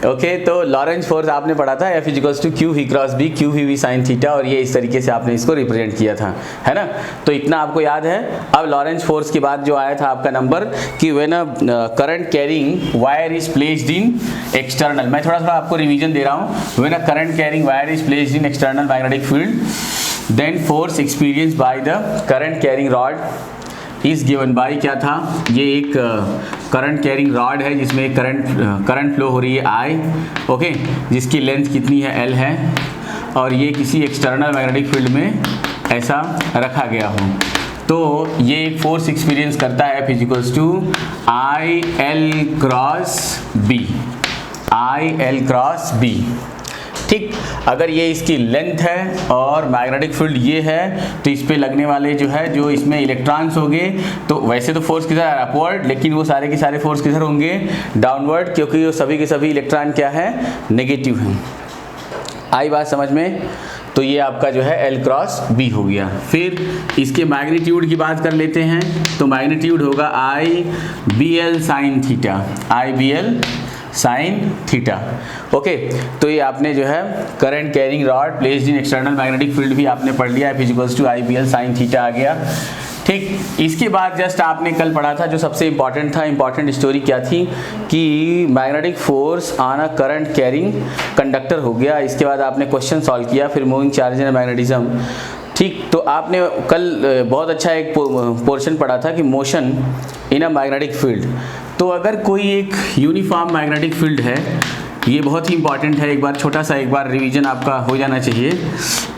Okay, तो Lorentz force आपने पढ़ा था F equals to q v cross b, q v v sine theta, और ये इस तरीके से आपने इसको रिप्रेजेंट किया था, है ना। तो इतना आपको याद है। अब लॉरेंज फोर्स के बाद जो आया था आपका नंबर कि when a current carrying wire is placed in external, मैं थोड़ा थोड़ा आपको रिवीजन दे रहा हूँ। When a current carrying wire is placed in external magnetic field, then force experience by the current carrying rod is given by, क्या था, ये एक करंट कैरिंग रॉड है जिसमें करंट फ्लो हो रही है I, ओके, जिसकी लेंथ कितनी है L है, और ये किसी एक्सटर्नल मैग्नेटिक फील्ड में ऐसा रखा गया हो, तो ये एक फोर्स एक्सपीरियंस करता है F equals to I L cross B, I L cross B। ठीक, अगर ये इसकी लेंथ है और मैग्नेटिक फील्ड ये है, तो इस पे लगने वाले जो है, जो इसमें इलेक्ट्रॉन्स होंगे, तो वैसे तो फोर्स किधर है, अपवर्ड, लेकिन वो सारे के सारे फोर्स किधर होंगे, डाउनवर्ड, क्योंकि वो सभी के सभी इलेक्ट्रॉन क्या है, नेगेटिव हैं। आई बात समझ में। तो ये आपका जो है L क्रॉस B हो गया। फिर इसके मैग्नीट्यूड की बात कर लेते हैं, तो मैग्नीट्यूड होगा IBL sine theta, IBL sine theta. Okay, तो ये आपने जो है current carrying rod placed in external magnetic field भी आपने पढ़ लिया, F equals to IBL sine theta आ गया। ठीक, इसके बाद जस्ट आपने कल पढ़ा था जो सबसे इंपॉर्टेंट था, इंपॉर्टेंट स्टोरी क्या थी कि magnetic force on a current carrying conductor हो गया। इसके बाद आपने क्वेश्चन सॉल्व किया, फिर मूविंग चार्ज इन मैग्नेटिज्म। ठीक, तो आपने कल बहुत अच्छा एक पोर्शन पढ़ा था कि motion in a magnetic field. तो अगर कोई एक यूनिफॉर्म मैग्नेटिक फील्ड है, ये बहुत ही इंपॉर्टेंट है, एक बार छोटा सा एक बार रिवीजन आपका हो जाना चाहिए।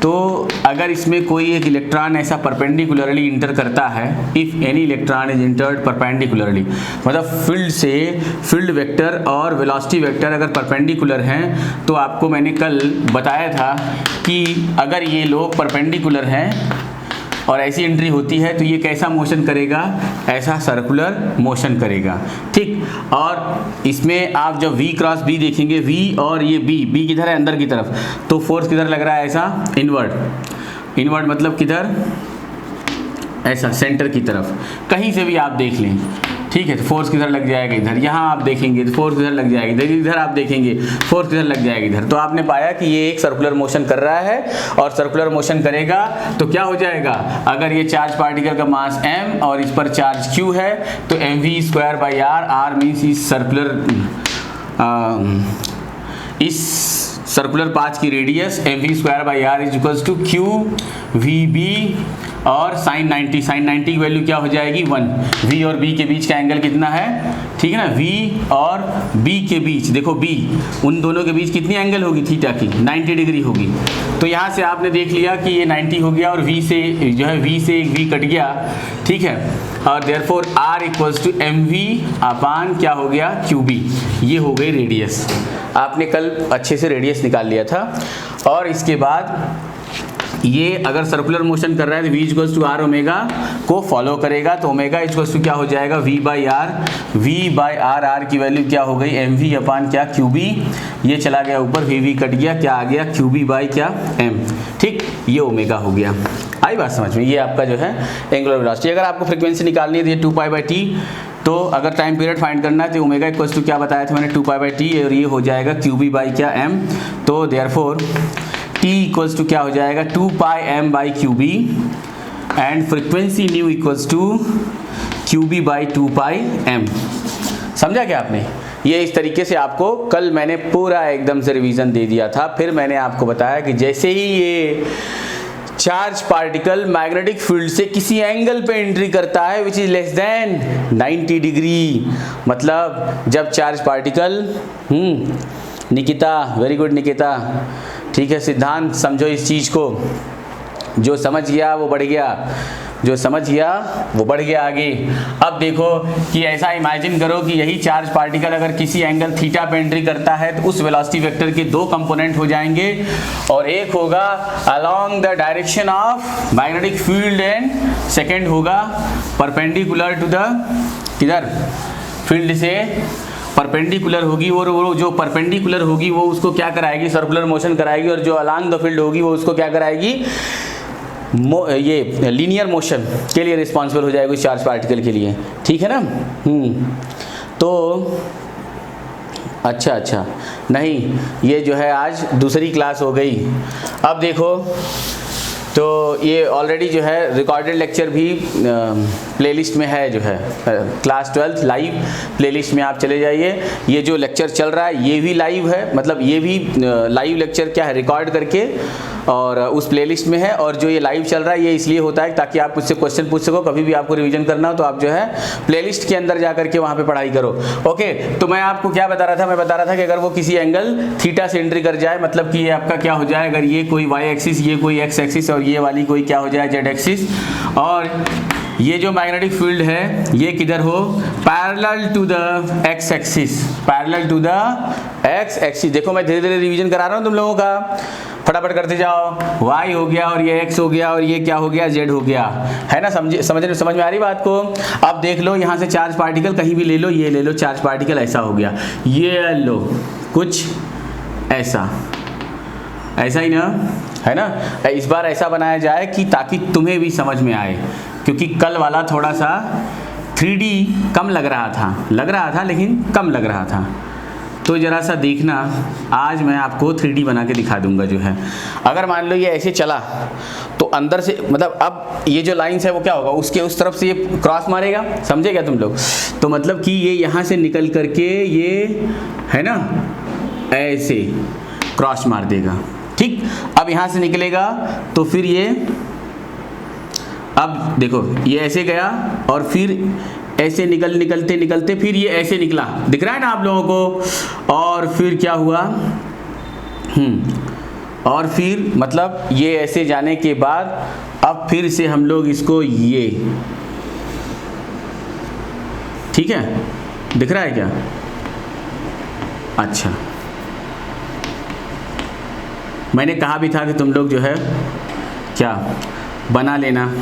तो अगर इसमें कोई एक इलेक्ट्रॉन ऐसा परपेंडिकुलरली इंटर करता है, if any electron is entered perpendicularly, मतलब फील्ड से फील्ड वेक्टर और वेलोसिटी वेक्टर अगर परपेंडिकुलर हैं, तो आपको मैंने कल बताया था कि अगर ये लोग परपेंडिकुलर हैं और ऐसी एंट्री होती है, तो ये कैसा मोशन करेगा, ऐसा सर्कुलर मोशन करेगा। ठीक, और इसमें आप जब V क्रॉस B देखेंगे, V और ये B किधर है, अंदर की तरफ, तो फोर्स किधर लग रहा है, ऐसा इनवर्ड, इनवर्ड मतलब किधर, ऐसा सेंटर की तरफ, कहीं से भी आप देख लें। ठीक है, तो फोर्स किधर लग जाएगा, इधर, यहाँ आप देखेंगे तो फोर्स किधर लग जाएगी, इधर आप देखेंगे फोर्स किधर लग जाएगी, इधर। तो आपने पाया कि ये एक सर्कुलर मोशन कर रहा है, और सर्कुलर मोशन करेगा तो क्या हो जाएगा, अगर ये चार्ज पार्टिकल का मास m और इस पर चार्ज q है, तो mv²/r, r मीन्स इस सर्कुलर पाथ की radius, mv²/r is equals to qvb, और साइन 90, साइन 90 की वैल्यू क्या हो जाएगी, 1। V और B के बीच का एंगल कितना है, ठीक है ना, V और B के बीच, देखो B, उन दोनों के बीच कितनी एंगल होगी, थीटा की 90 डिग्री होगी। तो यहाँ से आपने देख लिया कि ये 90 हो गया, और V से जो है V से एक V कट गया, ठीक है, और therefore R equals to mv upon क्या हो गया, qb, ये हो गई रेडियस। आपने कल अच्छे से रेडियस निकाल लिया था। और इसके बाद ये अगर सर्कुलर मोशन कर रहा है तो V equals to R omega को फॉलो करेगा, तो ओमेगा इक्वल्स टू क्या हो जाएगा, V/R, R की वैल्यू क्या हो गई, mv अपान क्या, qb, ये चला गया ऊपर, v कट गया, क्या आ गया, qb बाई क्या, m। ठीक, ये ओमेगा हो गया। आई बात समझ में। ये आपका जो है एंगुलर वेलोसिटी। अगर आपको फ्रीक्वेंसी निकालनी है तो ये 2π/t, तो अगर टाइम पीरियड फाइंड करना है तो ओमेगा इक्वल्स टू क्या बताया था मैंने, 2π/t, और ये हो जाएगा qb बाई क्या, m। तो देयरफॉर t इक्वल्स टू क्या हो जाएगा, 2πm/qb, and frequency nu equals to qb/2πm। समझा क्या आपने। ये इस तरीके से आपको कल मैंने पूरा एकदम से रिवीजन दे दिया था। फिर मैंने आपको बताया कि जैसे ही ये चार्ज पार्टिकल मैग्नेटिक फील्ड से किसी एंगल पे एंट्री करता है which is less than 90 degree, मतलब जब charge particle Nikita, very good Nikita, ठीक है, सिद्धांत समझो इस चीज़ को, जो समझ गया वो बढ़ गया, जो समझ गया वो बढ़ गया आगे। अब देखो कि ऐसा इमेजिन करो कि यही चार्ज पार्टिकल अगर किसी एंगल थीटा पे एंट्री करता है, तो उस वेलोसिटी वेक्टर के दो कंपोनेंट हो जाएंगे, और एक होगा along the direction of magnetic field, and second होगा परपेंडिकुलर टू द, किधर, फील्ड से परपेंडिकुलर होगी, और वो जो परपेंडिकुलर होगी वो उसको क्या कराएगी, सर्कुलर मोशन कराएगी, और जो अलोंग द फील्ड होगी वो उसको क्या कराएगी, ये लीनियर मोशन के लिए रिस्पॉन्सिबल हो जाएगी चार्ज पार्टिकल के लिए। ठीक है ना। तो अच्छा अच्छा, नहीं ये जो है आज दूसरी क्लास हो गई। अब देखो तो ये ऑलरेडी जो है रिकॉर्डेड लेक्चर भी प्लेलिस्ट में है, जो है क्लास 12 लाइव प्लेलिस्ट में आप चले जाइए। ये जो लेक्चर चल रहा है ये भी लाइव है, मतलब ये भी लाइव लेक्चर क्या है रिकॉर्ड करके और उस प्लेलिस्ट में है। और जो ये लाइव चल रहा है ये इसलिए होता है ताकि आप मुझसे क्वेश्चन पूछ सको, कभी भी आपको रिवीजन करना हो तो आप जो है प्लेलिस्ट के अंदर जा करके वहाँ पे पढ़ाई करो। ओके, तो मैं आपको क्या बता रहा था, मैं बता रहा था कि अगर वो किसी एंगल थीटा से एंट्री कर जाए, मतलब कि ये आपका क्या हो जाए, अगर ये कोई वाई एक्सिस, ये कोई एक्स एक्सिस और ये वाली कोई क्या हो जाए जेड एक्सिस, और ये जो मैग्नेटिक फील्ड है ये किधर हो, parallel to the x axis, parallel to the x axis. देखो मैं धीरे धीरे रिवीजन करा रहा हूँ तुम लोगों का, फटाफट करते जाओ। y हो गया और ये x हो गया और ये क्या हो गया, z हो गया, है ना। समझ में आ रही बात को। अब देख लो यहाँ से चार्ज पार्टिकल कहीं भी ले लो, ये ले लो चार्ज पार्टिकल, ऐसा हो गया, ये लो कुछ ऐसा, ऐसा ही ना, है ना। इस बार ऐसा बनाया जाए कि ताकि तुम्हें भी समझ में आए, क्योंकि कल वाला थोड़ा सा 3D कम लग रहा था लेकिन कम लग रहा था। तो ज़रा सा देखना, आज मैं आपको 3D बना के दिखा दूंगा जो है। अगर मान लो ये ऐसे चला तो अंदर से, मतलब अब ये जो लाइन्स है वो क्या होगा, उसके उस तरफ से ये क्रॉस मारेगा, समझे क्या तुम लोग। तो मतलब कि ये यहाँ से निकल करके ये है ना ऐसे क्रॉस मार देगा, ठीक। अब यहाँ से निकलेगा तो फिर ये, अब देखो ये ऐसे गया और फिर ऐसे निकलते फिर ये ऐसे निकला, दिख रहा है ना आप लोगों को। और फिर क्या हुआ, और फिर मतलब ये ऐसे जाने के बाद अब फिर से हम लोग इसको ये, ठीक है, दिख रहा है क्या, अच्छा। मैंने कहा भी था कि तुम लोग जो है क्या बना लेना,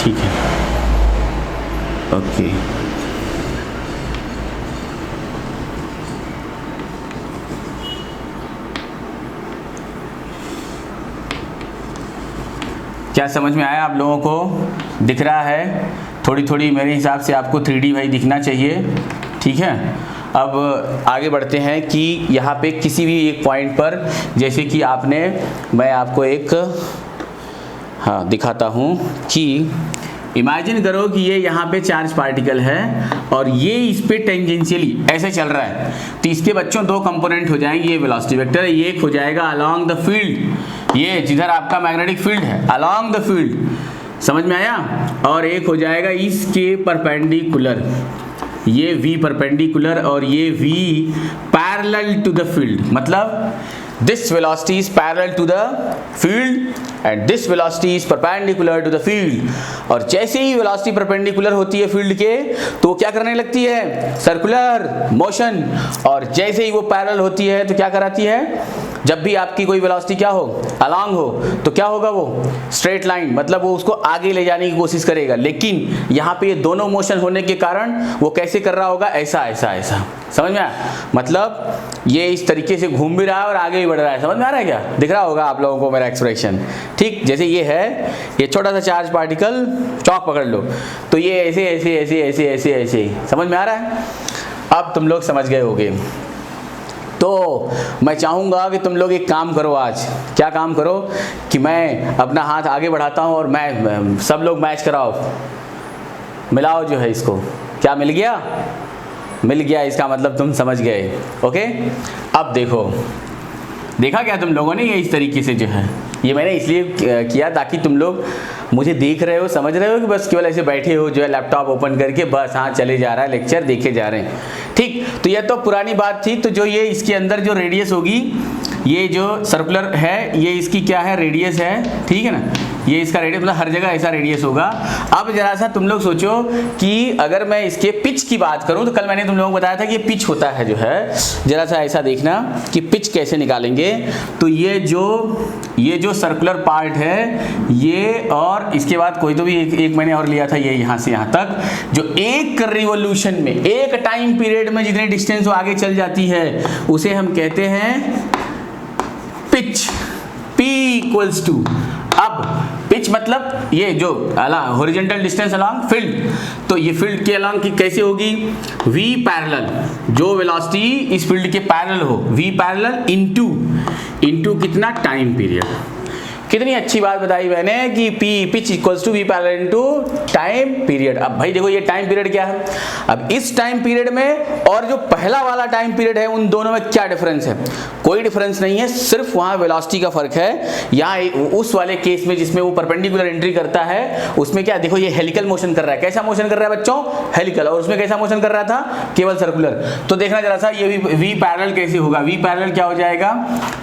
ठीक है, ओके। क्या समझ में आया आप लोगों को, दिख रहा है थोड़ी थोड़ी, मेरे हिसाब से आपको 3D भाई दिखना चाहिए, ठीक है। अब आगे बढ़ते हैं कि यहाँ पे किसी भी एक पॉइंट पर, जैसे कि आपने, मैं आपको एक हाँ दिखाता हूँ कि इमेजिन करो कि ये यहाँ पे चार्ज पार्टिकल है और ये इस पे टेंजेंशियली ऐसे चल रहा है, तो इसके बच्चों दो कंपोनेंट हो जाएंगे, ये वेलोसिटी वेक्टर है, ये एक हो जाएगा अलोंग द फील्ड, ये जिधर आपका मैग्नेटिक फील्ड है अलोंग द फील्ड, समझ में आया, और एक हो जाएगा इसके परपेंडिकुलर, ये v परपेंडिकुलर और ये v parallel to the field, मतलब this velocity is parallel to the field and this velocity is perpendicular to the field। और जैसे ही velocity perpendicular होती है फील्ड के तो वो क्या करने लगती है, सर्कुलर मोशन, और जैसे ही वो पैरेलल होती है तो क्या कराती है, जब भी आपकी कोई वेलोसिटी क्या हो, अलोंग हो, तो क्या होगा, वो स्ट्रेट लाइन, मतलब वो उसको आगे ले जाने की कोशिश करेगा। लेकिन यहाँ पे ये दोनों मोशन होने के कारण वो कैसे कर रहा होगा, ऐसा ऐसा ऐसा, समझ में आया, मतलब ये इस तरीके से घूम भी रहा है और आगे भी बढ़ रहा है, समझ में आ रहा है क्या, दिख रहा होगा आप लोगों को मेरा एक्सप्रेशन, ठीक। जैसे ये है, ये छोटा सा चार्ज पार्टिकल, चौक पकड़ लो, तो ये ऐसे ऐसे ऐसे ऐसे ऐसे ऐसे, समझ में आ रहा है। अब तुम लोग समझ गए होगे। तो मैं चाहूँगा कि तुम लोग एक काम करो, आज क्या काम करो कि मैं अपना हाथ आगे बढ़ाता हूँ और मैं सब लोग मैच कराओ, मिलाओ जो है इसको, क्या मिल गया, मिल गया, इसका मतलब तुम समझ गए, ओके। अब देखो, देखा क्या तुम लोगों ने, ये इस तरीके से जो है, ये मैंने इसलिए किया ताकि तुम लोग मुझे देख रहे हो, समझ रहे हो कि बस केवल ऐसे बैठे हो जो है लैपटॉप ओपन करके बस हाँ चले जा रहा है, लेक्चर देखे जा रहे हैं, ठीक। तो यह तो पुरानी बात थी। तो जो ये इसके अंदर जो रेडियस होगी, ये जो सर्कुलर है, ये इसकी क्या है, रेडियस है, ठीक है ना, ये इसका रेडियस, मतलब हर जगह ऐसा रेडियस होगा। अब जरा सा तुम लोग सोचो कि अगर मैं इसके पिच की बात करूं, तो कल मैंने तुम लोगों को बताया था कि ये पिच होता है जो है, जरा सा ऐसा देखना कि पिच कैसे निकालेंगे। तो ये जो सर्कुलर पार्ट है ये, और इसके बाद कोई तो भी एक मैंने और लिया था, ये यहाँ से यहाँ तक, जो एक रिवॉल्यूशन में, एक टाइम पीरियड में जितने डिस्टेंस वो आगे चल जाती है उसे हम कहते हैं पिच, P = अब पिच पिच मतलब ये जो हॉरिजॉन्टल डिस्टेंस अलोंग फील्ड, तो ये फील्ड के अलोंग की कैसे होगी, v पैरेलल, जो वेलोसिटी इस फील्ड के पैरेलल हो, v पैरेलल इनटू कितना टाइम पीरियड। कितनी अच्छी बात बताई मैंने कि pitch equals to v parallel into time period. अब भाई देखो ये टाइम पीरियड क्या है, अब इस टाइम पीरियड में और जो पहला वाला टाइम पीरियड है उन दोनों में क्या डिफरेंस है, कोई डिफरेंस नहीं है, सिर्फ वहां वेलोसिटी का फर्क है। यहाँ उस वाले केस में जिसमें वो परपेंडिकुलर एंट्री करता है उसमें क्या देखो ये हेलिकल मोशन कर रहा है, कैसा मोशन कर रहा है बच्चों, हेलिकल, और उसमें कैसा मोशन कर रहा था, केवल सर्कुलर। तो देखना जरा सा ये वी पैरेलल कैसे होगा, वी पैरेलल क्या हो जाएगा,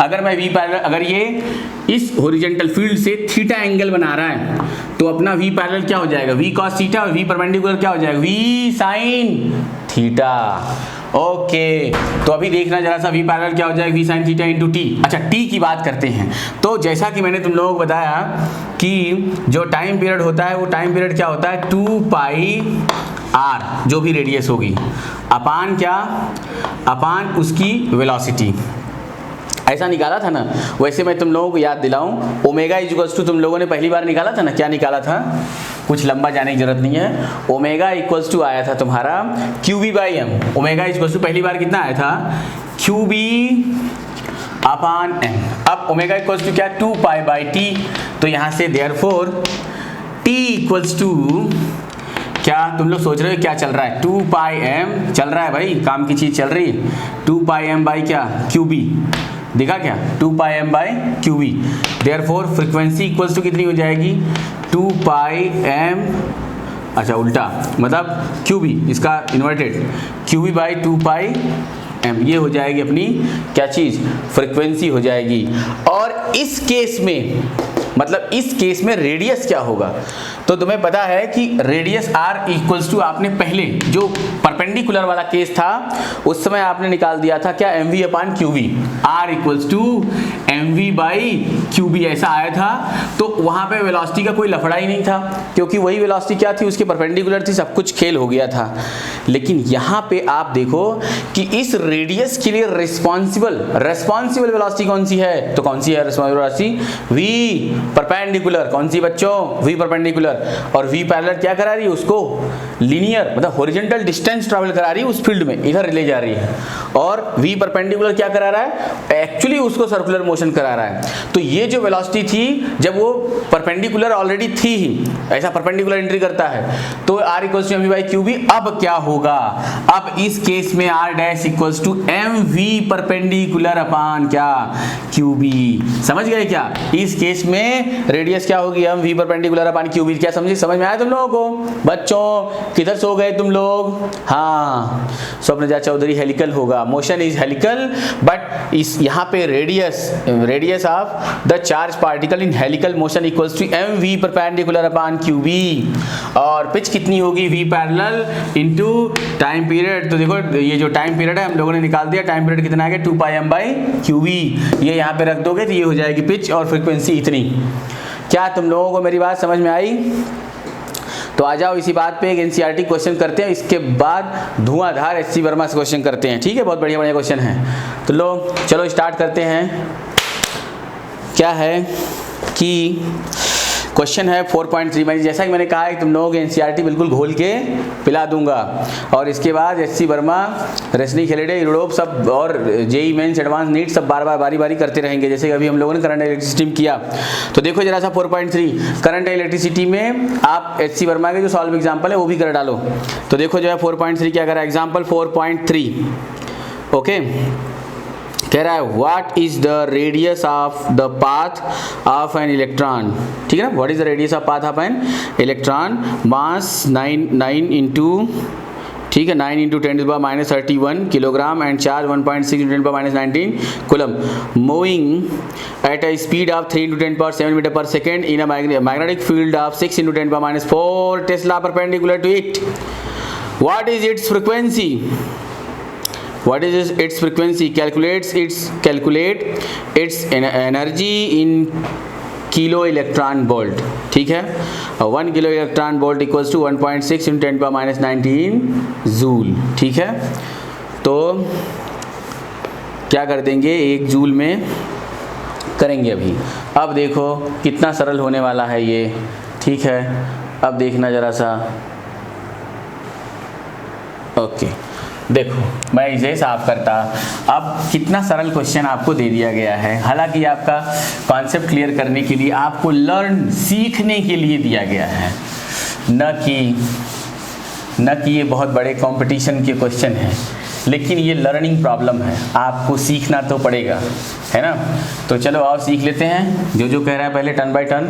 अगर मैं वी पैरेलल, अगर ये इस हॉरिजॉन्टल फील्ड से थीटा एंगल बना रहा है तो अपना v पैरेलल क्या हो जाएगा, v cos थीटा, और v परपेंडिकुलर क्या हो जाएगा, v sin थीटा। ओके, तो अभी देखना जरा सा v पैरेलल क्या हो जाएगा, v sin theta into t। अच्छा t की बात करते हैं, तो जैसा कि मैंने तुम लोगों को बताया कि जो टाइम पीरियड होता है वो टाइम पीरियड क्या होता है 2 पाई r, जो भी रेडियस होगी, अपान क्या, अपान उसकी वेलोसिटी, ऐसा निकाला था ना। वैसे मैं तुम लोगों को याद दिलाऊं, ओमेगा इक्वल्स टू तुम लोगों ने पहली बार निकाला था ना, क्या निकाला था, कुछ लंबा जाने की जरूरत नहीं है। ओमेगा इक्वल्स टू आया था तुम्हारा q b by m, omega equals to पहली बार कितना आया था, क्यूबी अपान एम। अब ओमेगा इक्वल्स टू क्या, 2 पाई बाई टी, तो यहाँ से देयरफॉर टी इक्वल्स टू क्या, तुम लोग सोच रहे हो क्या चल रहा है, 2 पाई एम चल रहा है भाई, काम की चीज चल रही है, 2 पाई एम बाई क्या, क्यूबी, दिखा क्या, 2 pi M by QB. Therefore frequency equals to कितनी हो जाएगी, 2 पाई एम, अच्छा उल्टा मतलब क्यूबी, इसका inverted, q b by 2 pi m, ये हो जाएगी अपनी क्या चीज, फ्रीक्वेंसी हो जाएगी। और इस केस में मतलब इस केस में रेडियस क्या होगा, तो तुम्हें पता है कि रेडियस r इक्वल्स टू, आपने पहले जो परपेंडिकुलर वाला केस था उस समय आपने निकाल दिया था क्या, mv upon q b, r equals to mv by q b, ऐसा आया था। तो वहां पे वेलोसिटी का कोई लफड़ा ही नहीं था, क्योंकि वही वेलोसिटी क्या थी, उसके परपेंडिकुलर थी, सब कुछ खेल हो गया था। लेकिन यहाँ पे आप देखो कि इस रेडियस के लिए रिस्पॉन्सिबल वेलोसिटी कौन सी है, तो कौन सी है रिस्पॉन्सिबल वेलोसिटी, v परपेंडिकुलर, कौन सी बच्चों, v परपेंडिकुलर, और v पैरेलल क्या करा रही है, उसको लीनियर मतलब हॉरिजॉन्टल डिस्टेंस ट्रैवल करा रही है उस फील्ड में, इधर ले जा रही है। और v परपेंडिकुलर क्या करा रहा है, एक्चुअली उसको सर्कुलर मोशन करा रहा है। तो ये जो वेलोसिटी थी जब वो परपेंडिकुलर ऑलरेडी थी ही, ऐसा परपेंडिकुलर एंट्री करता है, तो r equals to mv by q B. अब क्या होगा, अब इस केस में r dash equals to mv perpendicular upon क्या, क्यूबी। समझ गए क्या, इस केस में रेडियस क्या होगी, mv परपेंडिकुलर अपान क्यूबी। क्या समझे, समझ में आया तुम लोगों को बच्चों, किधर सो गए तुम लोग, हाँ स्वप्नजा चौधरी, हेलिकल होगा, मोशन इज हेलिकल, बट इस यहाँ पे radius of the charge particle in helical motion equals to mv perpendicular upon q B. और पिच कितनी होगी, v parallel into time period. तो देखो ये जो टाइम पीरियड है हम लोगों ने निकाल दिया, टाइम पीरियड कितना आ गया, 2 पाई एम बाई क्यूबी, ये यहाँ पे रख दोगे तो ये हो जाएगी पिच, और फ्रीक्वेंसी इतनी। क्या तुम लोगों को मेरी बात समझ में आई, तो आ जाओ इसी बात पे एक एनसीईआरटी क्वेश्चन करते हैं, इसके बाद धुआंधार एचसी वर्मा से क्वेश्चन करते हैं, ठीक है, बहुत बढ़िया बढ़िया क्वेश्चन है। तो लो चलो स्टार्ट करते हैं। क्या है कि क्वेश्चन है 4.3 में, जैसा कि मैंने कहा है तुम लोगों को एनसीईआरटी बिल्कुल घोल के पिला दूंगा, और इसके बाद एचसी वर्मा, रजनी खेलेडे, यूरोप सब, और जेई मेंस, एडवांस नीट सब बार बार बारी बारी करते रहेंगे, जैसे कि अभी हम लोगों ने करंट इलेक्ट्रिसिटी में किया। तो देखो जरा सा 4.3 करंट इलेक्ट्रिसिटी में आप एचसी वर्मा के जो सॉल्व एग्जाम्पल है वो भी कर डालो। तो देखो जो है 4.3 क्या करा, एग्जाम्पल 4.3 ओके, कह रहा है what is the radius of the path of an electron, ठीक है ना, what is the radius of path of an electron, mass 9 into, ठीक है, 9 into 10⁻31 kilogram and charge 1.6 into 10⁻19 coulomb, moving at a speed of 3 into 10⁻7 metre per second in a magnetic field of 6 into 10⁻4 tesla perpendicular to it, what is its frequency, what is its frequency, calculate its energy in kilo electron volt, ठीक है, 1 kilo electron volt equals to 1.6 into 10⁻19 joule, ठीक है। तो क्या कर देंगे, 1 joule में करेंगे अभी। अब देखो कितना सरल होने वाला है ये, ठीक है। अब देखना ज़रा सा, ओके देखो मैं इसे साफ करता। अब कितना सरल क्वेश्चन आपको दे दिया गया है, हालांकि आपका कॉन्सेप्ट क्लियर करने के लिए, आपको लर्न सीखने के लिए दिया गया है, न कि ये बहुत बड़े कंपटीशन के क्वेश्चन हैं, लेकिन ये लर्निंग प्रॉब्लम है, आपको सीखना तो पड़ेगा, है ना। तो चलो आओ सीख लेते हैं, जो जो कह रहा है पहले टर्न बाय टर्न,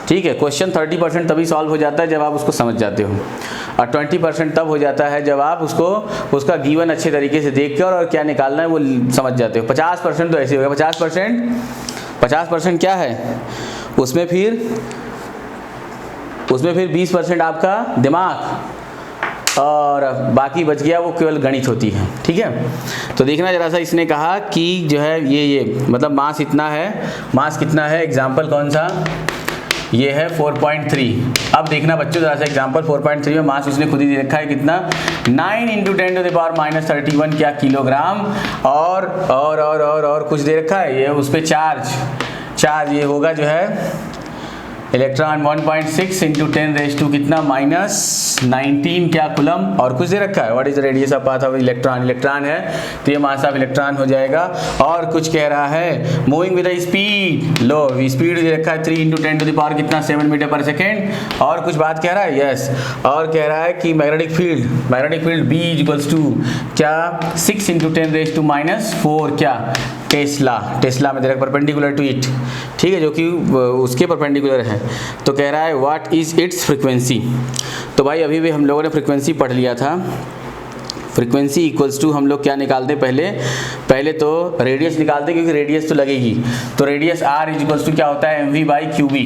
ठीक है। क्वेश्चन 30% तभी सॉल्व हो जाता है जब आप उसको समझ जाते हो, और 20% तब हो जाता है जब आप उसका गिवन अच्छे तरीके से देख कर और क्या निकालना है वो समझ जाते हो। 50% तो ऐसे हो गया। 50% क्या है, उसमें फिर 20% आपका दिमाग और बाकी बच गया वो केवल गणित होती है, ठीक है। तो देखना जरा सा, इसने कहा कि जो है ये मतलब मास इतना है, मास कितना है, एग्जाम्पल कौन सा, ये है 4.3। अब देखना बच्चों जरा सा एग्जाम्पल 4.3 में मास उसने खुद ही दे रखा है कितना, 9 × 10⁻³ क्या किलोग्राम, और कुछ दे रखा है, ये उस पर चार्ज ये होगा जो है इलेक्ट्रॉन 1.6 × 10⁻⁻⁹ कितना -19 क्या कूलम, और कुछ दे रखा है what is the radius of path of electron है, तो ये मास ऑफ इलेक्ट्रॉन हो जाएगा। और कुछ कह रहा है मूविंग विद द स्पीड, लो स्पीड दे रखा है 3 × 10⁻³ कितना 7 मीटर/सेकेंड, और कुछ बात कह रहा है, यस, और कह रहा है कि मैग्नेटिक फील्ड B = क्या 6 × 10⁻⁴ क्या टेस्ला में दे रखा परपेंडिकुलर टू इट, ठीक है, जो कि उसके परपेंडिकुलर है। तो कह रहा है व्हाट इज इट्स फ्रीक्वेंसी। तो भाई अभी भी हम लोगों ने फ्रीक्वेंसी पढ़ लिया था। फ्रीक्वेंसी इक्वल्स टू हम लोग क्या निकालते पहले तो रेडियस निकालते, क्योंकि रेडियस तो लगेगी। तो रेडियस r = क्या होता है, mv/qb,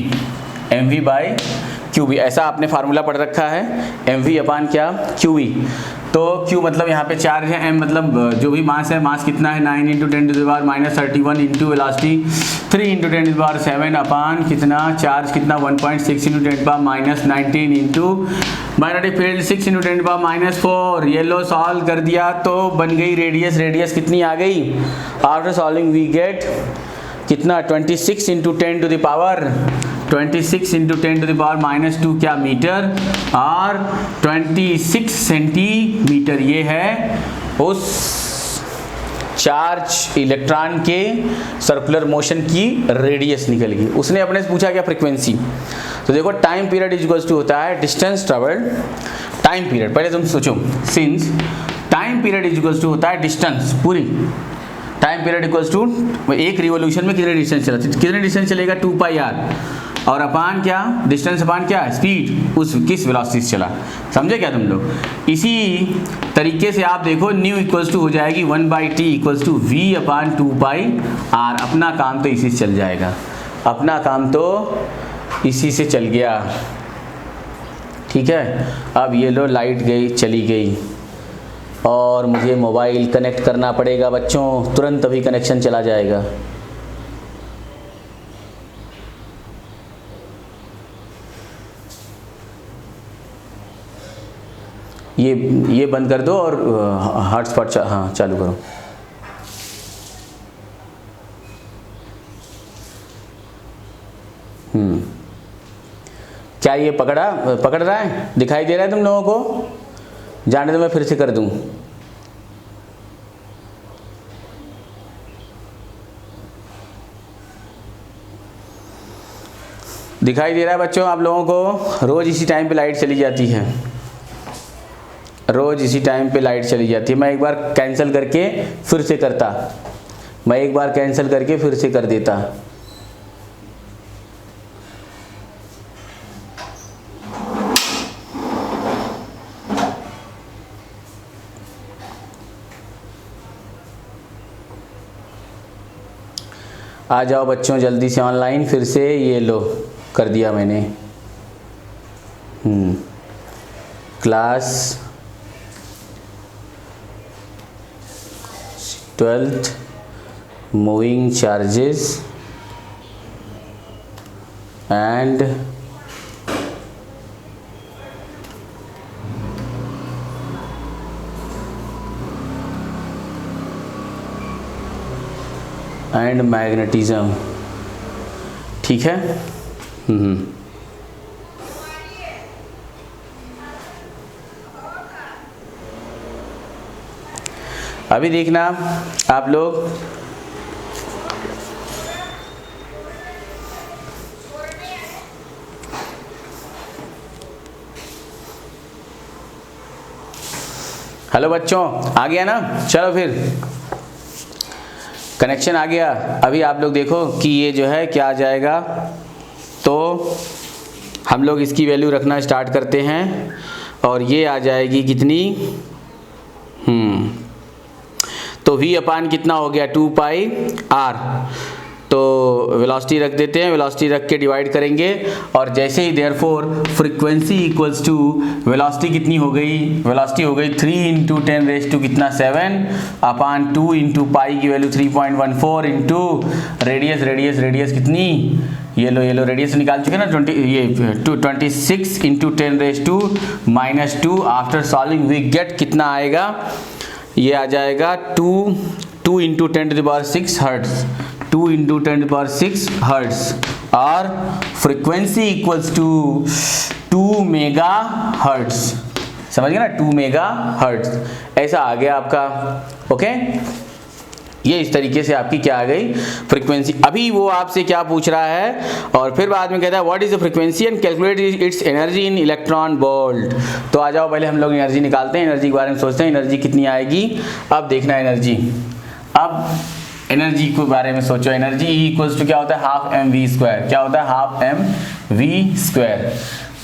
ऐसा आपने फार्मूला पढ़ रखा है, mv/qb। तो Q मतलब यहाँ पे चार्ज है, M मतलब जो भी मास है, मास कितना है 9 × 10⁻³ इंटू वेलोसिटी 3 × 10⁻⁷ अपान कितना चार्ज कितना 1.6 × 10⁻⁹ इंटू मैग्नेटिक फील्ड 6 × 10⁻⁴। ये लो सॉल्व कर दिया तो बन गई रेडियस कितनी आ गई, आफ्टर सॉल्विंग वी गेट कितना 26 × 10⁻⁻² क्या मीटर, और 26 सेंटीमीटर ये है उस चार्ज इलेक्ट्रॉन के सर्कुलर मोशन की रेडियस निकल गई। उसने अपने से पूछा क्या फ्रीक्वेंसी, तो देखो टाइम पीरियड इक्वल्स टू होता है डिस्टेंस ट्रेवल्ड, टाइम पीरियड पहले तुम सोचो, since time period equals to होता है डिस्टेंस, पूरी टाइम पीरियड इक्वल्स टू एक रिवोल्यूशन में कितने डिस्टेंस चलेगा 2πr, और अपान क्या डिस्टेंस अपान क्या स्पीड, उस किस वेलोसिटी से चला, समझे क्या तुम लोग। इसी तरीके से आप देखो न्यू इक्वल्स टू हो जाएगी 1/t = v/2πr। अपना काम तो इसी से चल जाएगा, अपना काम तो इसी से चल गया, ठीक है। अब ये लो लाइट गई चली गई, और मुझे मोबाइल कनेक्ट करना पड़ेगा बच्चों, तुरंत अभी कनेक्शन चला जाएगा। ये बंद कर दो और हॉटस्पॉट हाँ चालू करो। क्या ये पकड़ रहा है, दिखाई दे रहा है तुम लोगों को, जाने तो मैं फिर से कर दूं। दिखाई दे रहा है बच्चों आप लोगों को, रोज इसी टाइम पे लाइट चली जाती है, रोज इसी टाइम पे लाइट चली जाती है। मैं एक बार कैंसिल करके फिर से करता, मैं एक बार कैंसिल करके फिर से कर देता। आ जाओ बच्चों जल्दी से ऑनलाइन, फिर से ये लो कर दिया मैंने। Class 12th moving charges and magnetism. ठीक है। अभी देखना आप लोग, हेलो बच्चों, आ गया ना? चलो फिर कनेक्शन आ गया। अभी आप लोग देखो कि ये जो है क्या आ जाएगा, तो हम लोग इसकी वैल्यू रखना स्टार्ट करते हैं और ये आ जाएगी कितनी, तो v अपान कितना हो गया 2 पाई r, तो वेलोसिटी रख देते हैं, वेलोसिटी रख के डिवाइड करेंगे और जैसे ही therefore frequency equals to velocity कितनी हो गई, वेलोसिटी हो गई 3 इंटू 10 रेज टू कितना 7 अपान 2 इंटू पाई की वैल्यू 3.14 इंटू रेडियस, रेडियस कितनी, ये लो रेडियस निकाल चुके ना 26 into 10 raise to -2। After solving we get कितना आएगा, ये आ जाएगा 2 into 10 to the power 6 hertz, 2 into 10 to power 6 hertz और frequency equals to 2 mega hertz, समझ गए ना, 2 मेगा हर्ट्ज, ऐसा आ गया आपका। ओके, ये इस तरीके से आपकी क्या आ गई फ्रीक्वेंसी। अभी वो आपसे क्या पूछ रहा है और फिर बाद में कहता है what is the frequency and calculate its energy in electron volt. तो आ जाओ पहले हम लोग एनर्जी निकालते हैं, एनर्जी के बारे में सोचते हैं, एनर्जी कितनी आएगी। अब देखना एनर्जी, अब एनर्जी के बारे में सोचो। एनर्जी इक्वल्स टू क्या होता है, हाफ एम वी स्क्वायर, क्या होता है हाफ एम वी स्क्वायर।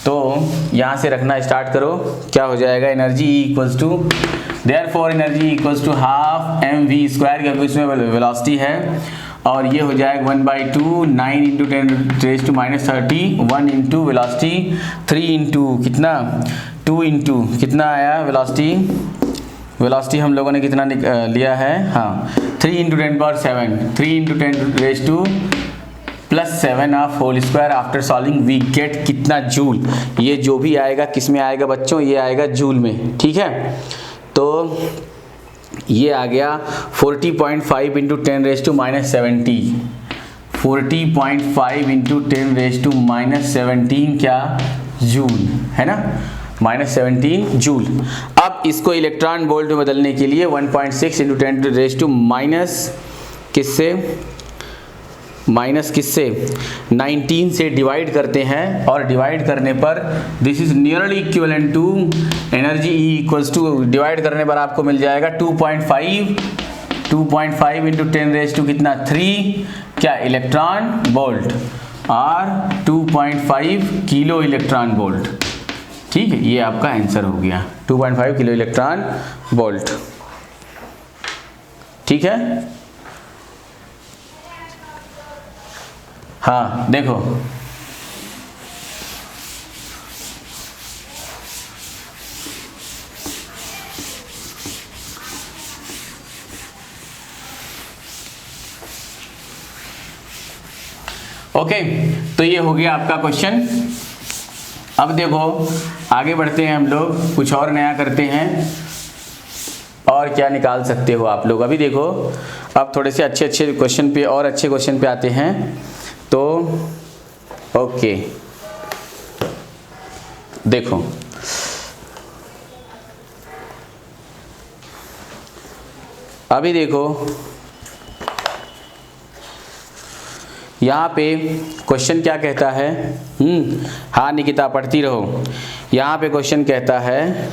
तो यहाँ से रखना स्टार्ट करो, क्या हो जाएगा energy equals to, therefore energy equals to half m v square, क्योंकि इसमें वेलोसिटी है और ये हो जाएगा 1/2 9 into 10 raise to -30 1 into velocity 3 into कितना 2 इंटू कितना आया वेलोसिटी हम लोगों ने कितना लिया है, हाँ 3 into 10 power 7 3 into 10 raise to +7 of whole square. After solving we get कितना जूल, ये जो भी आएगा किस में आएगा बच्चों, ये आएगा जूल में, ठीक है। तो ये आ गया 40.5 into 10 raise to -70, 40.5 into 10 raise to -17 क्या जूल है ना, -17 जूल। अब इसको इलेक्ट्रॉन वोल्ट में बदलने के लिए 1.6 इंटू 10 रेज टू किससे 19 से डिवाइड करते हैं और डिवाइड करने पर this is nearly equivalent to energy E equals to, divide करने पर आपको मिल जाएगा 2.5 इंटू 10 रेज टू कितना 3 क्या इलेक्ट्रॉन वोल्ट और 2.5 किलो इलेक्ट्रॉन वोल्ट, ठीक है। ये आपका आंसर हो गया 2.5 किलो इलेक्ट्रॉन वोल्ट, ठीक है। हाँ देखो ओके, तो ये हो गया आपका क्वेश्चन। अब देखो आगे बढ़ते हैं हम लोग, कुछ और नया करते हैं और क्या निकाल सकते हो आप लोग। अभी देखो अब थोड़े से अच्छे क्वेश्चन पे और अच्छे क्वेश्चन पे आते हैं। तो ओके देखो अभी देखो यहाँ पे क्वेश्चन क्या कहता है, हाँ निकिता पढ़ती रहो। यहाँ पे क्वेश्चन कहता है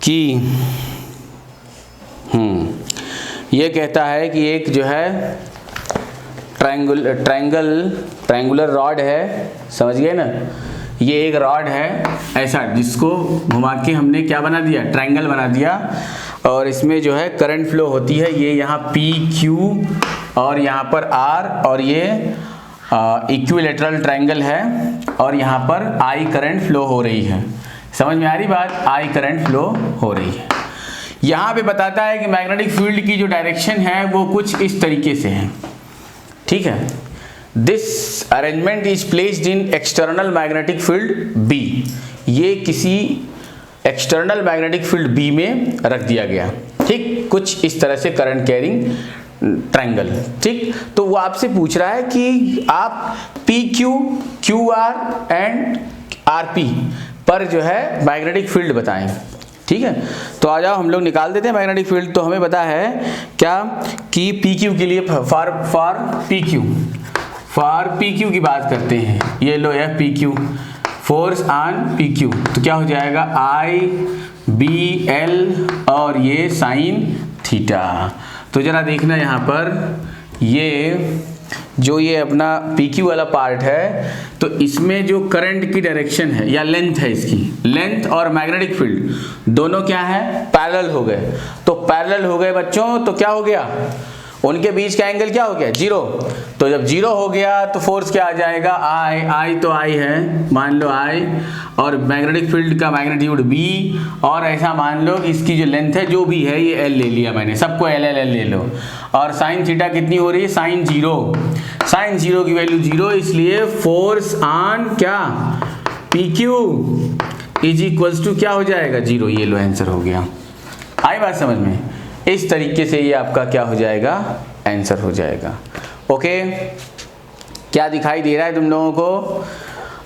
कि ये कहता है कि एक जो है ट्रायंगुलर रॉड है, समझ गए ना, ये एक रॉड है ऐसा जिसको घुमा के हमने क्या बना दिया, ट्रायंगल बना दिया और इसमें जो है करंट फ्लो होती है। ये यहाँ पी क्यू और यहाँ पर आर और ये इक्विलेटरल ट्रायंगल है और यहाँ पर आई करंट फ्लो हो रही है। समझ में आ रही बात, आई करंट फ्लो हो रही है। यहाँ पे बताता है कि मैग्नेटिक फील्ड की जो डायरेक्शन है वो कुछ इस तरीके से है, ठीक है। This arrangement is placed in external magnetic field B, ये किसी एक्सटर्नल मैग्नेटिक फील्ड बी में रख दिया गया, ठीक। कुछ इस तरह से करंट कैरिंग ट्रायंगल, ठीक। तो वो आपसे पूछ रहा है कि आप PQ, QR एंड RP पर जो है मैग्नेटिक फील्ड बताएं, ठीक है। तो आ जाओ हम लोग निकाल देते हैं मैग्नेटिक फील्ड। तो हमें पता है क्या कि PQ के लिए फॉर PQ की बात करते हैं, ये लो FPQ, फोर्स ऑन PQ, तो क्या हो जाएगा IBL और ये साइन थीटा। तो जरा देखना यहाँ पर, ये जो ये अपना PQ वाला पार्ट है, तो इसमें जो करंट की डायरेक्शन है या लेंथ है, इसकी लेंथ और मैग्नेटिक फील्ड दोनों क्या है, पैरेलल हो गए। तो पैरेलल हो गए बच्चों, तो क्या हो गया, उनके बीच का एंगल क्या हो गया, 0। तो जब 0 हो गया तो फोर्स क्या आ जाएगा, I तो I है, मान लो I, और मैग्नेटिक फील्ड का मैग्नीट्यूड B, और ऐसा मान लो कि इसकी जो लेंथ है जो भी है, ये L ले लिया मैंने, सबको L ले लो। और साइन थीटा कितनी हो रही है, साइन 0 की वैल्यू 0, इसलिए फोर्स ऑन क्या PQ इज इक्वल्स टू क्या हो जाएगा, 0। ये लो आंसर हो गया। आई बात समझ में? इस तरीके से ये आपका क्या हो जाएगा, आंसर हो जाएगा। ओके, क्या दिखाई दे रहा है तुम लोगों को?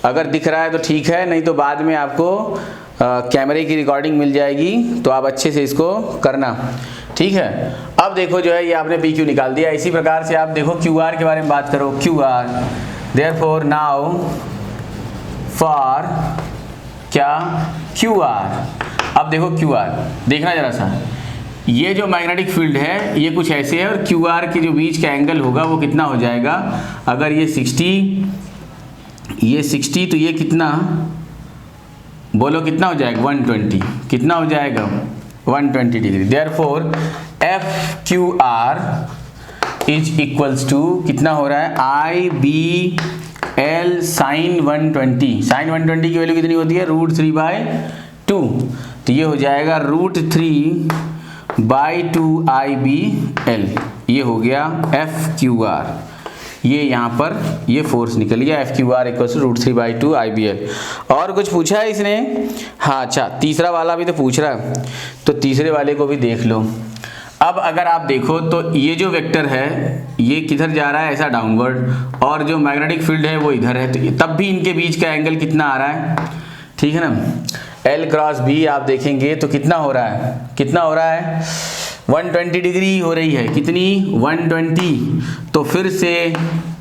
अगर दिख रहा है तो ठीक है, नहीं तो बाद में आपको कैमरे की रिकॉर्डिंग मिल जाएगी, तो आप अच्छे से इसको करना, ठीक है। अब देखो जो है ये आपने PQ निकाल दिया। इसी प्रकार से आप देखो QR के बारे में बात करो, QR, देयरफॉर नाउ फॉर क्या, QR। अब देखो QR, देखना जरा सा, ये जो मैग्नेटिक फील्ड है ये कुछ ऐसे है, और QR के जो बीच का एंगल होगा वो कितना हो जाएगा, अगर ये 60, ये 60, तो ये कितना, बोलो कितना हो जाएगा, 120, कितना हो जाएगा, 120 degree. Therefore FQR is equals to कितना हो रहा है, IBL साइन 120। साइन 120 की वैल्यू कितनी होती है, √3/2, तो ये हो जाएगा √3/2 IBL। ये हो गया FQR, ये यहाँ पर ये फोर्स निकल गया, FQR इक्वल टू √3/2 IBL। और कुछ पूछा है इसने? हाँ, अच्छा, तीसरा वाला भी तो पूछ रहा है, तो तीसरे वाले को भी देख लो। अब अगर आप देखो तो ये जो वेक्टर है ये किधर जा रहा है, ऐसा डाउनवर्ड, और जो मैग्नेटिक फील्ड है वो इधर है, तो तब भी इनके बीच का एंगल कितना आ रहा है, ठीक है ना। L क्रॉस B आप देखेंगे तो कितना हो रहा है, कितना हो रहा है, 120 डिग्री हो रही है, कितनी, 120। तो फिर से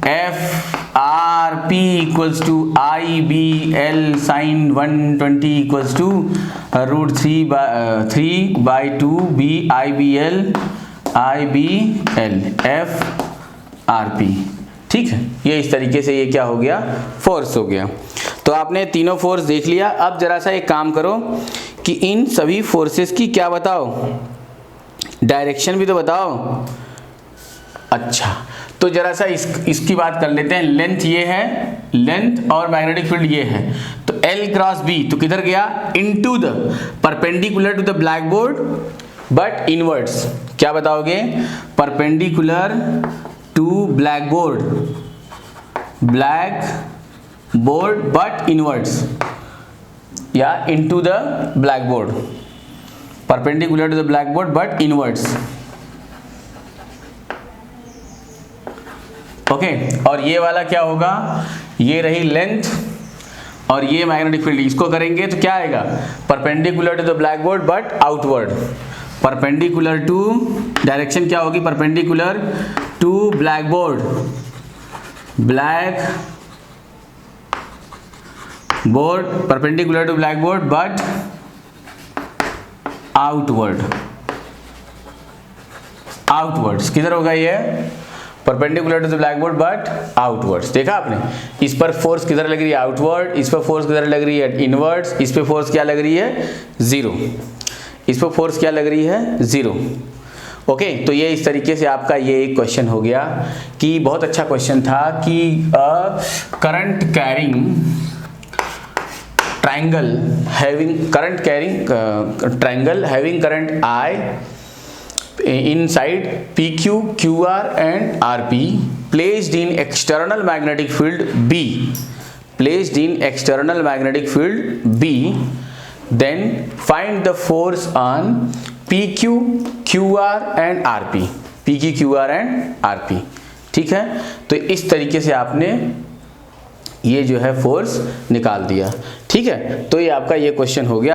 FRP equals to IBL sine 120 equals to √3/2 IBL FRP, ठीक है। ये इस तरीके से ये क्या हो गया, फोर्स हो गया। तो आपने तीनों फोर्स देख लिया। अब जरा सा एक काम करो कि इन सभी फोर्सेस की क्या बताओ, डायरेक्शन भी तो बताओ। अच्छा, तो जरा सा इसकी बात कर लेते हैं। लेंथ ये है, लेंथ और मैग्नेटिक फील्ड ये है, तो L क्रॉस B तो किधर गया, into the perpendicular to the black board but inwards. क्या बताओगे, perpendicular to black board but inwards, या into the black board, perpendicular to the black board but inwards. Okay, और ये वाला क्या होगा, ये रही लेंथ और ये मैग्नेटिक फील्ड, इसको करेंगे तो क्या आएगा, perpendicular to the black board but outward, perpendicular to, direction क्या होगी, perpendicular to black board perpendicular to black board but outwards. किधर होगा ये, perpendicular to the black board but outwards. देखा आपने, इस पर फोर्स किधर लग रही है, आउटवर्ड, इस पर फोर्स किधर लग रही है, इनवर्ड्स, इस पर फोर्स क्या लग रही है, 0, इस पर फोर्स क्या लग रही है, 0। ओके, तो ये इस तरीके से आपका ये एक क्वेश्चन हो गया कि बहुत अच्छा क्वेश्चन था कि current carrying triangle having current I inside PQ, QR and RP placed in external magnetic field B, then find the force on PQ, QR and RP। P की QR एंड RP। ठीक है, तो इस तरीके से आपने ये जो है फोर्स निकाल दिया। ठीक है, तो ये आपका ये क्वेश्चन हो गया।